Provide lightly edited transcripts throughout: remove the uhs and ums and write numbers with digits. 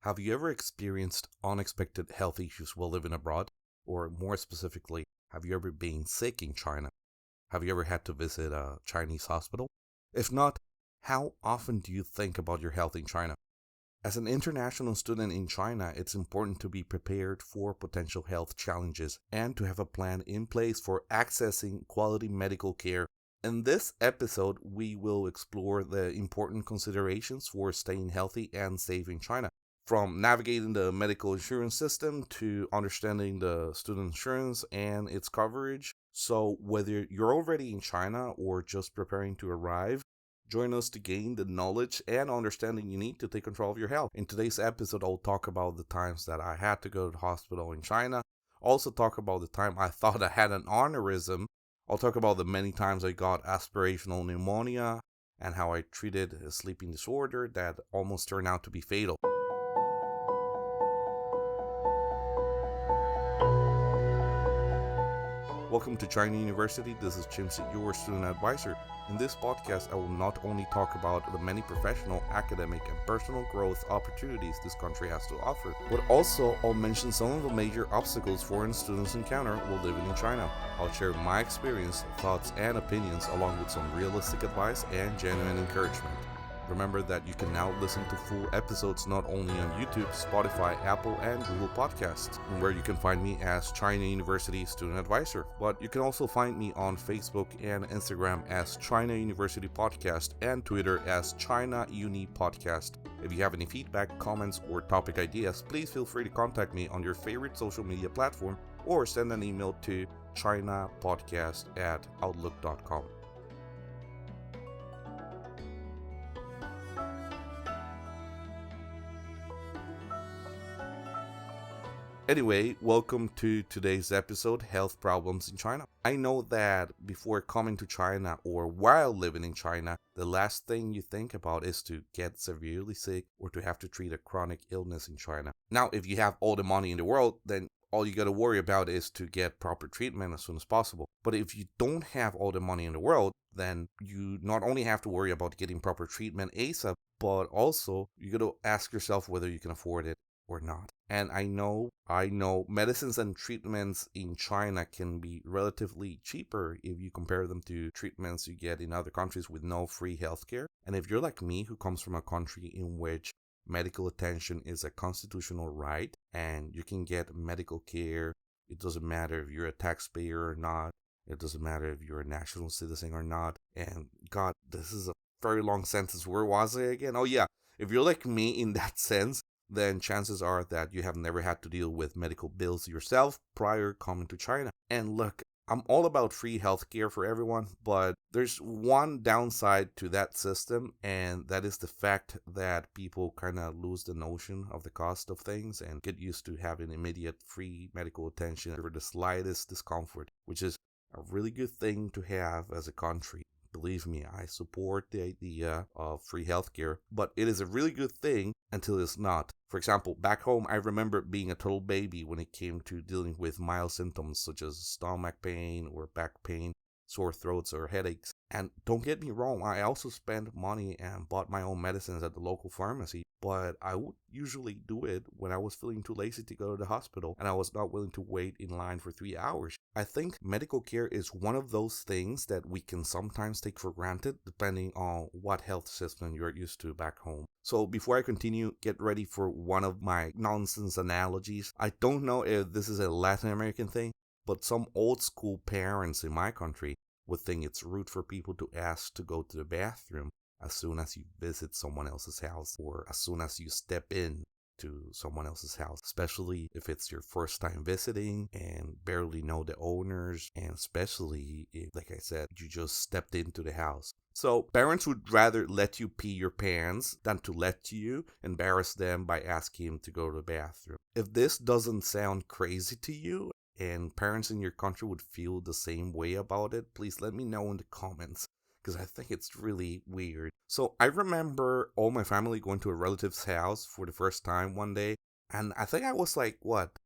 Have you ever experienced unexpected health issues while living abroad? Or more specifically, have you ever been sick in China? Have you ever had to visit a Chinese hospital? If not, how often do you think about your health in China? As an international student in China, it's important to be prepared for potential health challenges and to have a plan in place for accessing quality medical care. In this episode, we will explore the important considerations for staying healthy and safe in China. From navigating the medical insurance system to understanding the student insurance and its coverage. So, whether you're already in China or just preparing to arrive, join us to gain the knowledge and understanding you need to take control of your health. In today's episode, I'll talk about the times that I had to go to the hospital in China. Also talk about the time I thought I had an aneurysm. I'll talk about the many times I got aspirational pneumonia and how I treated a sleeping disorder that almost turned out to be fatal. Welcome to China University. This is Chimsy, your student advisor. In this podcast, I will not only talk about the many professional, academic, and personal growth opportunities this country has to offer, but also I'll mention some of the major obstacles foreign students encounter while living in China. I'll share my experience, thoughts, and opinions along with some realistic advice and genuine encouragement. Remember that you can now listen to full episodes not only on YouTube, Spotify, Apple, and Google Podcasts, where you can find me as China University Student Advisor. But you can also find me on Facebook and Instagram as China University Podcast and Twitter as China Uni Podcast. If you have any feedback, comments, or topic ideas, please feel free to contact me on your favorite social media platform or send an email to chinapodcast@outlook.com. Anyway, welcome to today's episode, Health Problems in China. I know that before coming to China or while living in China, the last thing you think about is to get severely sick or to have to treat a chronic illness in China. Now, if you have all the money in the world, then all you gotta worry about is to get proper treatment as soon as possible. But if you don't have all the money in the world, then you not only have to worry about getting proper treatment ASAP, but also you gotta ask yourself whether you can afford it or not. And I know medicines and treatments in China can be relatively cheaper if you compare them to treatments you get in other countries with no free healthcare. And if you're like me, who comes from a country in which medical attention is a constitutional right and you can get medical care, it doesn't matter if you're a taxpayer or not, it doesn't matter if you're a national citizen or not. And God, this is a very long sentence. Where was I again? Oh yeah, if you're like me in that sense, then chances are that you have never had to deal with medical bills yourself prior coming to China. And look, I'm all about free healthcare for everyone, but there's one downside to that system, and that is the fact that people kind of lose the notion of the cost of things and get used to having immediate free medical attention for the slightest discomfort, which is a really good thing to have as a country. Believe me, I support the idea of free healthcare, but it is a really good thing until it's not. For example, back home, I remember being a total baby when it came to dealing with mild symptoms such as stomach pain or back pain, sore throats, or headaches. And don't get me wrong, I also spent money and bought my own medicines at the local pharmacy, but I would usually do it when I was feeling too lazy to go to the hospital and I was not willing to wait in line for 3 hours. I think medical care is one of those things that we can sometimes take for granted depending on what health system you're used to back home. So before I continue, get ready for one of my nonsense analogies. I don't know if this is a Latin American thing, but some old school parents in my country would think it's rude for people to ask to go to the bathroom as soon as you visit someone else's house or as soon as you step in to someone else's house, especially if it's your first time visiting and barely know the owners, and especially if, like I said, you just stepped into the house. So parents would rather let you pee your pants than to let you embarrass them by asking to go to the bathroom. If this doesn't sound crazy to you, and parents in your country would feel the same way about it, please let me know in the comments, because I think it's really weird. So I remember all my family going to a relative's house for the first time one day, and I think I was like,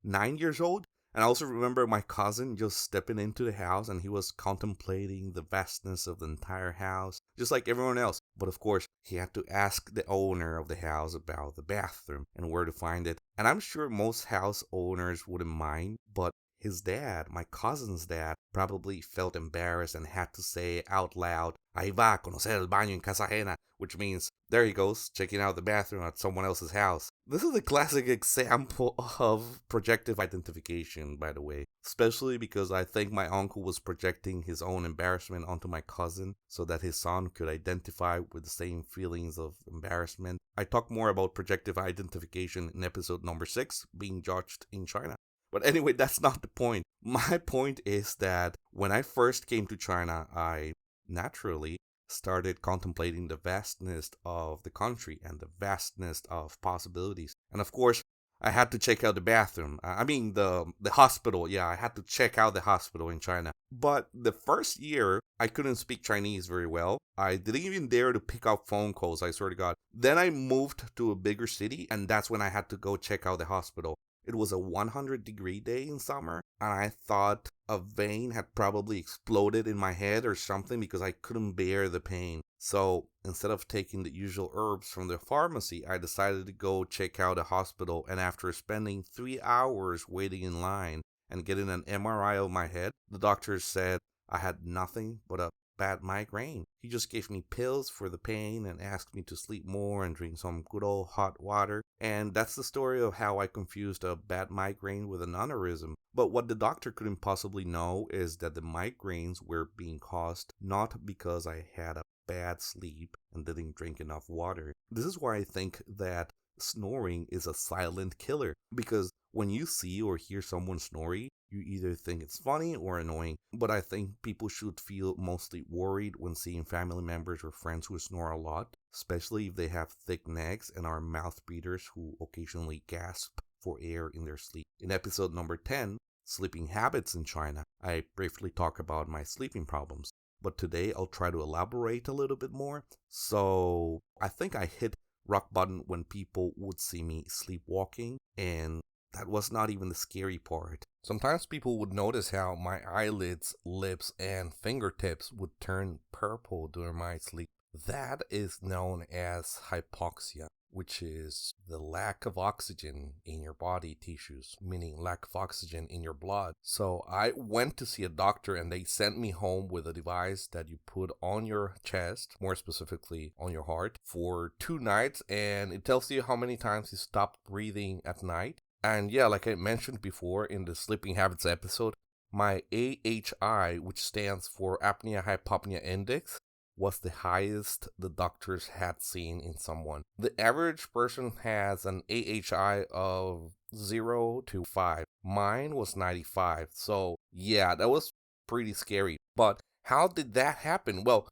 9 years old? And I also remember my cousin just stepping into the house and he was contemplating the vastness of the entire house, just like everyone else. But of course, he had to ask the owner of the house about the bathroom and where to find it. And I'm sure most house owners wouldn't mind, but his dad, my cousin's dad, probably felt embarrassed and had to say out loud, "Ahí va a conocer el baño en casa ajena," which means, there he goes, checking out the bathroom at someone else's house. This is a classic example of projective identification, by the way, especially because I think my uncle was projecting his own embarrassment onto my cousin so that his son could identify with the same feelings of embarrassment. I talk more about projective identification in episode number 6, being judged in China. But anyway, that's not the point. My point is that when I first came to China, I naturally started contemplating the vastness of the country and the vastness of possibilities. And of course, I had to check out the bathroom. I mean, the hospital. Yeah, I had to check out the hospital in China. But the first year, I couldn't speak Chinese very well. I didn't even dare to pick up phone calls, I swear to God. Then I moved to a bigger city, and that's when I had to go check out the hospital. It was a 100-degree day in summer, and I thought a vein had probably exploded in my head or something because I couldn't bear the pain. So instead of taking the usual herbs from the pharmacy, I decided to go check out a hospital, and after spending 3 hours waiting in line and getting an MRI of my head, the doctor said I had nothing but a bad migraine. He just gave me pills for the pain and asked me to sleep more and drink some good old hot water. And that's the story of how I confused a bad migraine with an aneurysm. But what the doctor couldn't possibly know is that the migraines were being caused not because I had a bad sleep and didn't drink enough water. This is why I think that snoring is a silent killer, because when you see or hear someone snoring, you either think it's funny or annoying. But I think people should feel mostly worried when seeing family members or friends who snore a lot, especially if they have thick necks and are mouth breathers who occasionally gasp for air in their sleep. In episode number 10, Sleeping Habits in China, I briefly talk about my sleeping problems. But today I'll try to elaborate a little bit more. So I think I hit rock bottom when people would see me sleepwalking, and that was not even the scary part. Sometimes people would notice how my eyelids, lips, and fingertips would turn purple during my sleep. That is known as hypoxia, which is the lack of oxygen in your body tissues, meaning lack of oxygen in your blood. So I went to see a doctor and they sent me home with a device that you put on your chest, more specifically on your heart, for 2 nights, and it tells you how many times you stopped breathing at night. And yeah, like I mentioned before in the Sleeping Habits episode, my AHI, which stands for apnea hypopnea index, was the highest the doctors had seen in someone. The average person has an AHI of 0 to 5. Mine was 95. So yeah, that was pretty scary. But how did that happen? Well,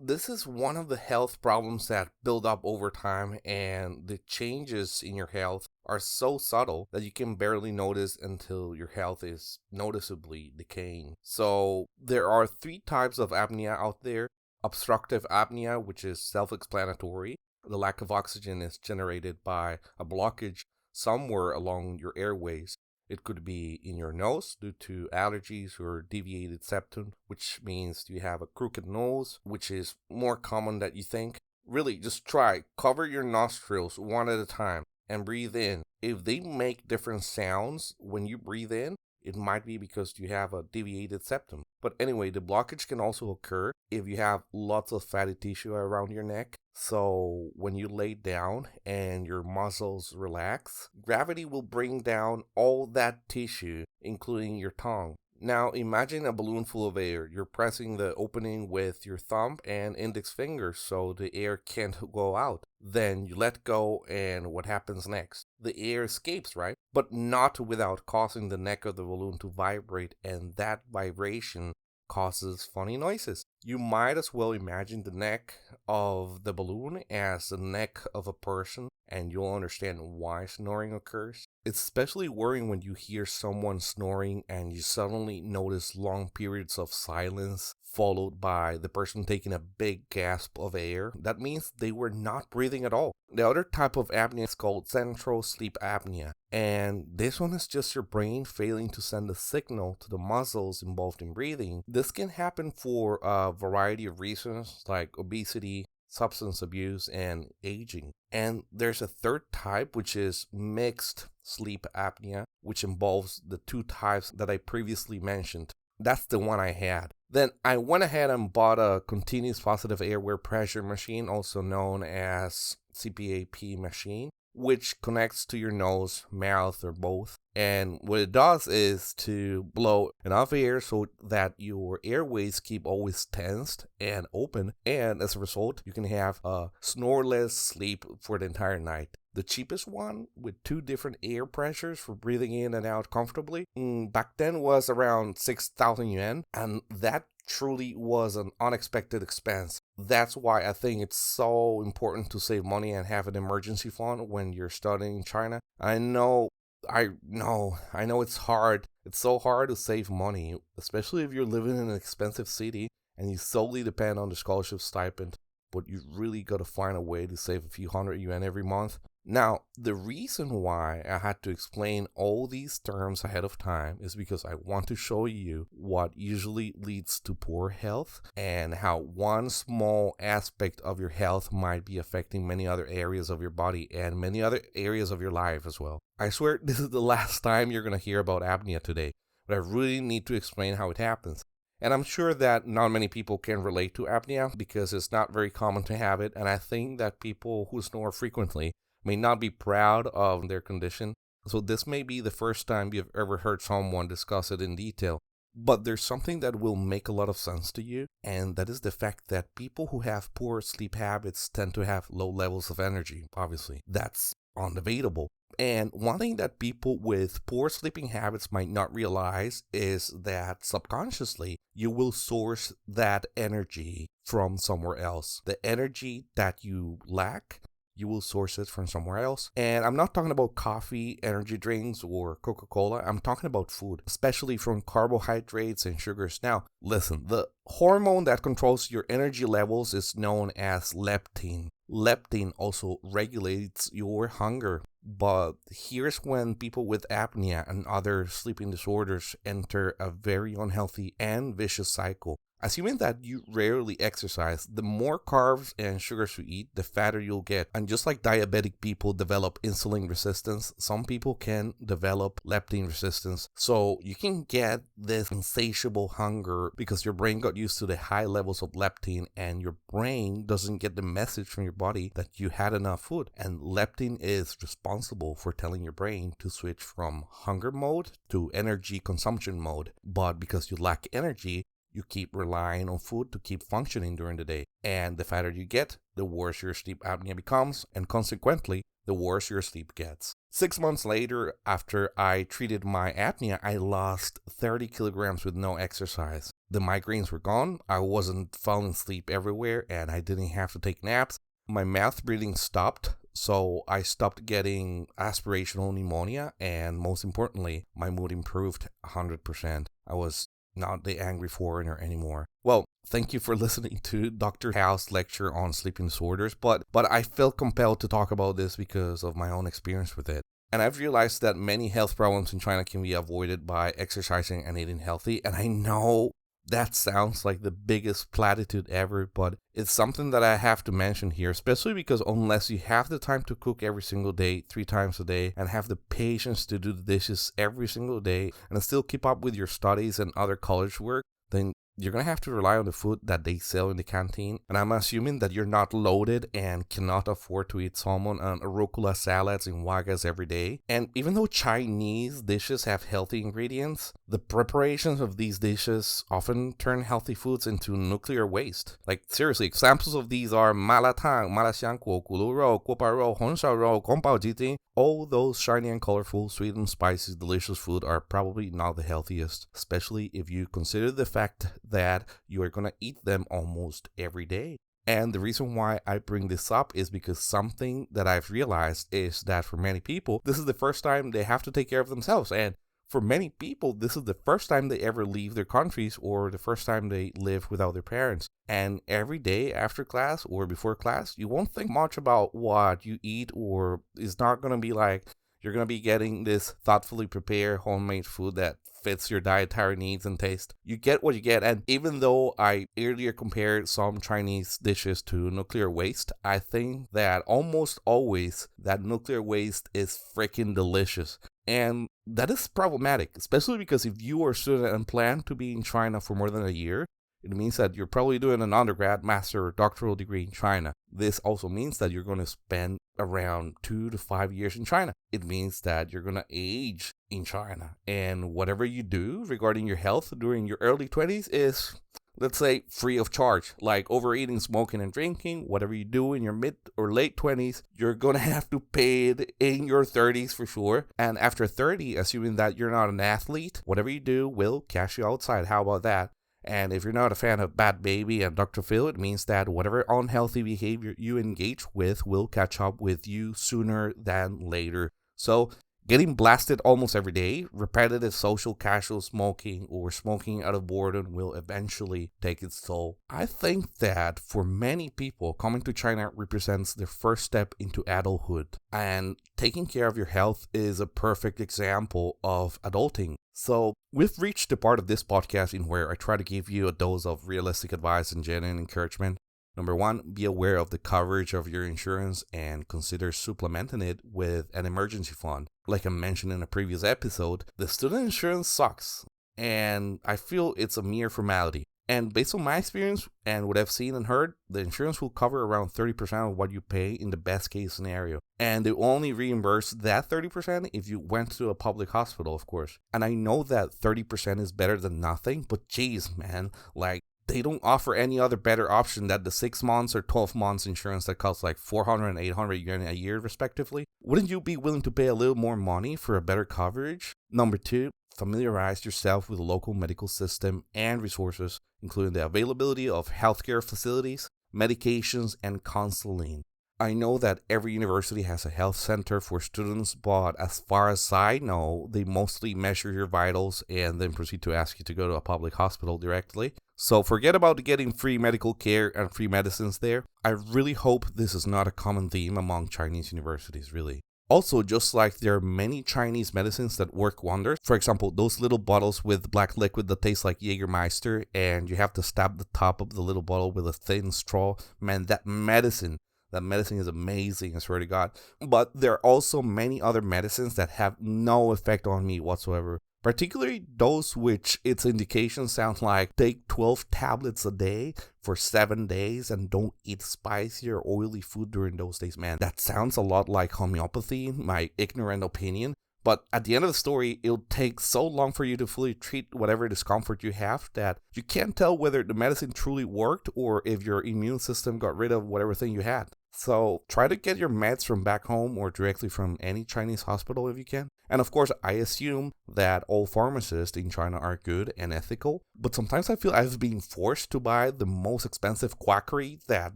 this is one of the health problems that build up over time, and the changes in your health are so subtle that you can barely notice until your health is noticeably decaying. So there are 3 types of apnea out there. Obstructive apnea, which is self-explanatory. The lack of oxygen is generated by a blockage somewhere along your airways. It could be in your nose due to allergies or deviated septum, which means you have a crooked nose, which is more common than you think. Really, just try. Cover your nostrils one at a time and breathe in. If they make different sounds when you breathe in, it might be because you have a deviated septum. But anyway, the blockage can also occur if you have lots of fatty tissue around your neck. So when you lay down and your muscles relax, gravity will bring down all that tissue, including your tongue. Now imagine a balloon full of air. You're pressing the opening with your thumb and index finger so the air can't go out. Then you let go, and what happens next? The air escapes, right? But not without causing the neck of the balloon to vibrate, and that vibration causes funny noises. You might as well imagine the neck of the balloon as the neck of a person, and you'll understand why snoring occurs. It's especially worrying when you hear someone snoring and you suddenly notice long periods of silence followed by the person taking a big gasp of air. That means they were not breathing at all. The other type of apnea is called central sleep apnea, and this one is just your brain failing to send a signal to the muscles involved in breathing. This can happen for a variety of reasons like obesity, substance abuse, and aging. And there's a third type, which is mixed sleep apnea, which involves the two types that I previously mentioned. That's the one I had. Then I went ahead and bought a continuous positive airway pressure machine, also known as CPAP machine, which connects to your nose, mouth, or both. And what it does is to blow enough air so that your airways keep always tensed and open. And as a result, you can have a snoreless sleep for the entire night. The cheapest one with two different air pressures for breathing in and out comfortably back then was around 6,000 yuan. And that truly was an unexpected expense. That's why I think it's so important to save money and have an emergency fund when you're studying in China. I know it's hard. It's so hard to save money, especially if you're living in an expensive city and you solely depend on the scholarship stipend. But you really got to find a way to save a few hundred yuan every month. Now, the reason why I had to explain all these terms ahead of time is because I want to show you what usually leads to poor health and how one small aspect of your health might be affecting many other areas of your body and many other areas of your life as well. I swear this is the last time you're going to hear about apnea today, but I really need to explain how it happens. And I'm sure that not many people can relate to apnea because it's not very common to have it, and I think that people who snore frequently may not be proud of their condition, so this may be the first time you've ever heard someone discuss it in detail. But there's something that will make a lot of sense to you, and that is the fact that people who have poor sleep habits tend to have low levels of energy, obviously. That's undebatable. And one thing that people with poor sleeping habits might not realize is that subconsciously you will source that energy from somewhere else. The energy that you lack, you will source it from somewhere else. And I'm not talking about coffee, energy drinks, or Coca-Cola. I'm talking about food, especially from carbohydrates and sugars. Now, listen, the hormone that controls your energy levels is known as leptin. Leptin also regulates your hunger. But here's when people with apnea and other sleeping disorders enter a very unhealthy and vicious cycle. Assuming that you rarely exercise, the more carbs and sugars you eat, the fatter you'll get. And just like diabetic people develop insulin resistance, some people can develop leptin resistance. So you can get this insatiable hunger because your brain got used to the high levels of leptin and your brain doesn't get the message from your body that you had enough food. And leptin is responsible for telling your brain to switch from hunger mode to energy consumption mode. But because you lack energy, you keep relying on food to keep functioning during the day. And the fatter you get, the worse your sleep apnea becomes, and consequently, the worse your sleep gets. 6 months later, after I treated my apnea, I lost 30 kilograms with no exercise. The migraines were gone, I wasn't falling asleep everywhere, and I didn't have to take naps. My mouth breathing stopped, so I stopped getting aspirational pneumonia, and most importantly, my mood improved 100%. I was not the angry foreigner anymore. Well, thank you for listening to Dr. Hao's lecture on sleeping disorders, but I felt compelled to talk about this because of my own experience with it. And I've realized that many health problems in China can be avoided by exercising and eating healthy. And I know that sounds like the biggest platitude ever, but it's something that I have to mention here, especially because unless you have the time to cook every single day, 3 times a day, and have the patience to do the dishes every single day, and still keep up with your studies and other college work, then you're going to have to rely on the food that they sell in the canteen. And I'm assuming that you're not loaded and cannot afford to eat salmon and arugula salads in wagas every day. And even though Chinese dishes have healthy ingredients, the preparations of these dishes often turn healthy foods into nuclear waste. Like, seriously, examples of these are malatang, malaxiangguo, gulu rou, guoba rou, hongshao rou, gongbao jijing. All those shiny and colorful, sweet and spicy, delicious food are probably not the healthiest, especially if you consider the fact that you are going to eat them almost every day. And the reason why I bring this up is because something that I've realized is that for many people, this is the first time they have to take care of themselves. And for many people, this is the first time they ever leave their countries or the first time they live without their parents. And every day after class or before class, you won't think much about what you eat, or it's not going to be like you're going to be getting this thoughtfully prepared homemade food that fits your dietary needs and taste. You get what you get. And even though I earlier compared some Chinese dishes to nuclear waste, I think that almost always that nuclear waste is freaking delicious. And that is problematic, especially because if you are a student and plan to be in China for more than a year, it means that you're probably doing an undergrad, master, or doctoral degree in China. This also means that you're going to spend around 2 to 5 years in China. It means that you're going to age in China. And whatever you do regarding your health during your early 20s is, let's say, free of charge. Like overeating, smoking, and drinking, whatever you do in your mid or late 20s, you're going to have to pay it in your 30s for sure. And after 30, assuming that you're not an athlete, whatever you do will cash you outside. How about that? And if you're not a fan of Bad Baby and Dr. Phil, it means that whatever unhealthy behavior you engage with will catch up with you sooner than later. So, getting blasted almost every day, repetitive social casual smoking, or smoking out of boredom will eventually take its toll. I think that for many people, coming to China represents their first step into adulthood. And taking care of your health is a perfect example of adulting. So, we've reached the part of this podcast in where I try to give you a dose of realistic advice and genuine encouragement. Number one, be aware of the coverage of your insurance and consider supplementing it with an emergency fund. Like I mentioned in a previous episode, the student insurance sucks, and I feel it's a mere formality. And based on my experience and what I've seen and heard, the insurance will cover around 30% of what you pay in the best case scenario. And they only reimburse that 30% if you went to a public hospital, of course. And I know that 30% is better than nothing, but geez, man, like, they don't offer any other better option than the 6 months or 12 months insurance that costs like 400 and 800 yuan a year, respectively. Wouldn't you be willing to pay a little more money for a better coverage? Number two, familiarize yourself with the local medical system and resources, including the availability of healthcare facilities, medications, and counseling. I know that every university has a health center for students, but as far as I know, they mostly measure your vitals and then proceed to ask you to go to a public hospital directly. So forget about getting free medical care and free medicines there. I really hope this is not a common theme among Chinese universities, really. Also, just like there are many Chinese medicines that work wonders, for example, those little bottles with black liquid that taste like Jägermeister, and you have to stab the top of the little bottle with a thin straw, man, that medicine is amazing, I swear to God. But there are also many other medicines that have no effect on me whatsoever. Particularly those which its indications sound like take 12 tablets a day for 7 days and don't eat spicy or oily food during those days. Man, that sounds a lot like homeopathy, in my ignorant opinion. But at the end of the story, it'll take so long for you to fully treat whatever discomfort you have that you can't tell whether the medicine truly worked or if your immune system got rid of whatever thing you had. So try to get your meds from back home or directly from any Chinese hospital if you can. And of course, I assume that all pharmacists in China are good and ethical, but sometimes I feel I've been forced to buy the most expensive quackery that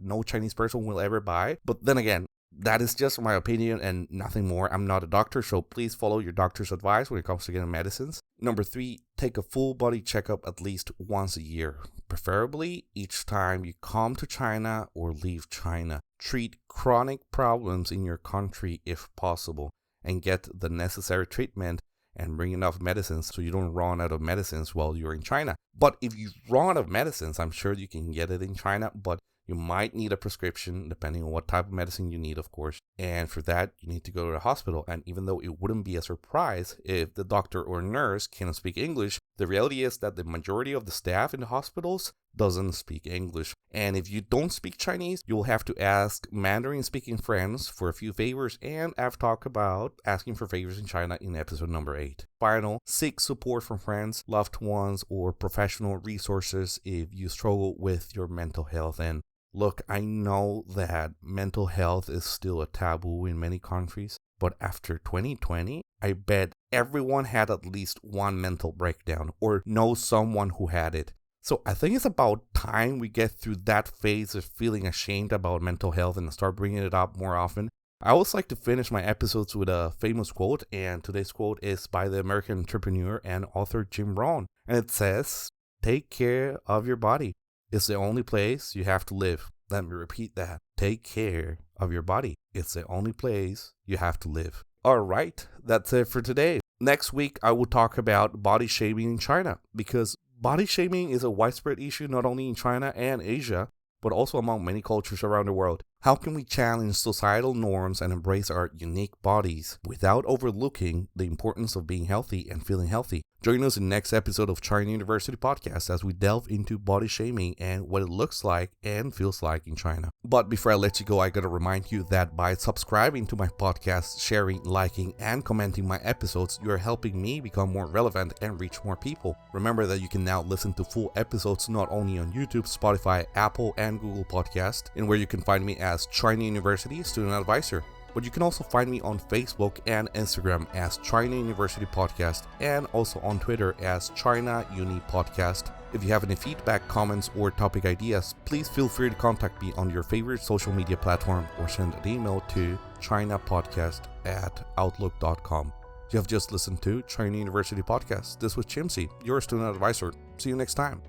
no Chinese person will ever buy. But then again, that is just my opinion and nothing more. I'm not a doctor, so please follow your doctor's advice when it comes to getting medicines. Number 3, take a full body checkup at least once a year, preferably each time you come to China or leave China. Treat chronic problems in your country if possible, and get the necessary treatment and bring enough medicines so you don't run out of medicines while you're in China. But if you run out of medicines, I'm sure you can get it in China, but you might need a prescription depending on what type of medicine you need, of course. And for that, you need to go to the hospital. And even though it wouldn't be a surprise if the doctor or nurse cannot speak English, the reality is that the majority of the staff in the hospitals doesn't speak English. And if you don't speak Chinese, you'll have to ask Mandarin-speaking friends for a few favors. And I've talked about asking for favors in China in episode number 8. Final, seek support from friends, loved ones, or professional resources if you struggle with your mental health. And look, I know that mental health is still a taboo in many countries, but after 2020, I bet everyone had at least one mental breakdown or knows someone who had it. So I think it's about time we get through that phase of feeling ashamed about mental health and start bringing it up more often. I always like to finish my episodes with a famous quote, and today's quote is by the American entrepreneur and author Jim Rohn. And it says, "Take care of your body. It's the only place you have to live." Let me repeat that. Take care of your body. It's the only place you have to live. All right, that's it for today. Next week, I will talk about body shaming in China, because body shaming is a widespread issue not only in China and Asia, but also among many cultures around the world. How can we challenge societal norms and embrace our unique bodies without overlooking the importance of being healthy and feeling healthy? Join us in the next episode of China University Podcast as we delve into body shaming and what it looks like and feels like in China. But before I let you go, I gotta remind you that by subscribing to my podcast, sharing, liking, and commenting my episodes, you are helping me become more relevant and reach more people. Remember that you can now listen to full episodes not only on YouTube, Spotify, Apple, and Google Podcast, and where you can find me as China University Student Advisor. But you can also find me on Facebook and Instagram as China University Podcast, and also on Twitter as China Uni Podcast. If you have any feedback, comments, or topic ideas, please feel free to contact me on your favorite social media platform or send an email to chinapodcast@outlook.com. You have just listened to China University Podcast. This was Chimsy, your student advisor. See you next time.